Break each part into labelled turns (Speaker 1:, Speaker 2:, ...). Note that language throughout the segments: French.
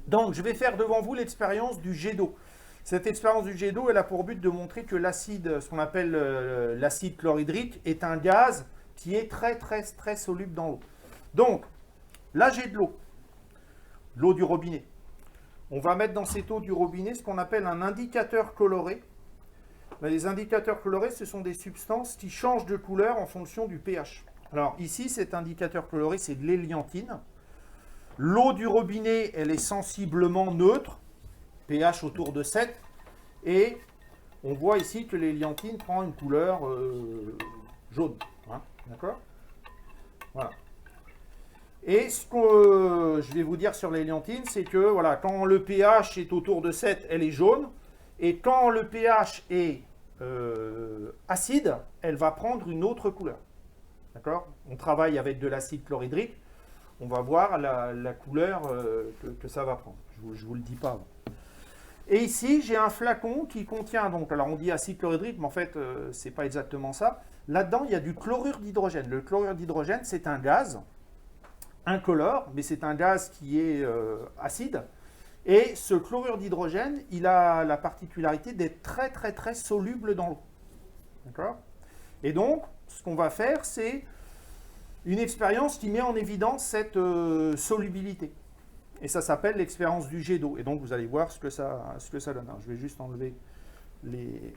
Speaker 1: Donc, je vais faire devant vous l'expérience du jet d'eau. Cette expérience du jet d'eau, elle a pour but de montrer que l'acide, ce qu'on appelle l'acide chlorhydrique, est un gaz qui est très soluble dans l'eau. Donc, là, j'ai de l'eau du robinet. On va mettre dans cette eau du robinet ce qu'on appelle un indicateur coloré. Les indicateurs colorés, ce sont des substances qui changent de couleur en fonction du pH. Alors ici, cet indicateur coloré, c'est de l'hélianthine. L'eau du robinet, elle est sensiblement neutre, pH autour de 7. Et on voit ici que l'hélianthine prend une couleur jaune. Hein, d'accord? Voilà. Et ce que je vais vous dire sur l'hélianthine, c'est que voilà, quand le pH est autour de 7, elle est jaune. Et quand le pH est acide, elle va prendre une autre couleur. D'accord? On travaille avec de l'acide chlorhydrique. On va voir la couleur que ça va prendre. Je ne vous le dis pas avant. Et ici, j'ai un flacon qui contient, donc, alors on dit acide chlorhydrique, mais en fait, ce n'est pas exactement ça. Là-dedans, il y a du chlorure d'hydrogène. Le chlorure d'hydrogène, c'est un gaz incolore, mais c'est un gaz qui est acide. Et ce chlorure d'hydrogène, il a la particularité d'être très soluble dans l'eau. D'accord? Et donc, ce qu'on va faire, c'est une expérience qui met en évidence cette solubilité. Et ça s'appelle l'expérience du jet d'eau. Et donc, vous allez voir ce que ça donne. Alors, je vais juste enlever les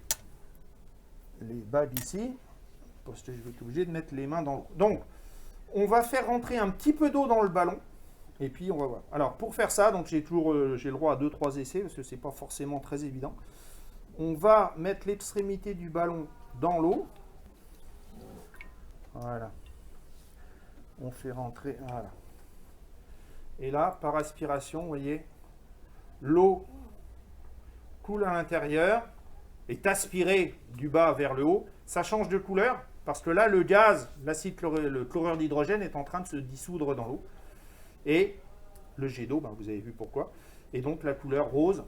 Speaker 1: bagues ici, parce que je vais être obligé de mettre les mains dans l'eau. Donc, on va faire rentrer un petit peu d'eau dans le ballon, et puis on va voir. Alors, pour faire ça, donc j'ai le droit à 2-3 essais, parce que ce n'est pas forcément très évident. On va mettre l'extrémité du ballon dans l'eau. Voilà. On fait rentrer, voilà. Et là, par aspiration, vous voyez, l'eau coule à l'intérieur, est aspirée du bas vers le haut. Ça change de couleur, parce que là, le gaz, le chlorure d'hydrogène est en train de se dissoudre dans l'eau. Et le jet d'eau, ben, vous avez vu pourquoi. Et donc la couleur rose,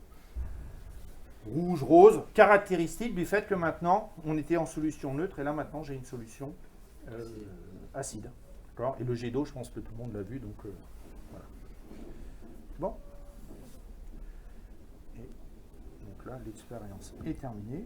Speaker 1: rouge-rose, caractéristique du fait que maintenant, on était en solution neutre, et là, maintenant, j'ai une solution acide. Et le jet d'eau, je pense que tout le monde l'a vu, donc voilà. Bon. Et donc là, l'expérience est terminée.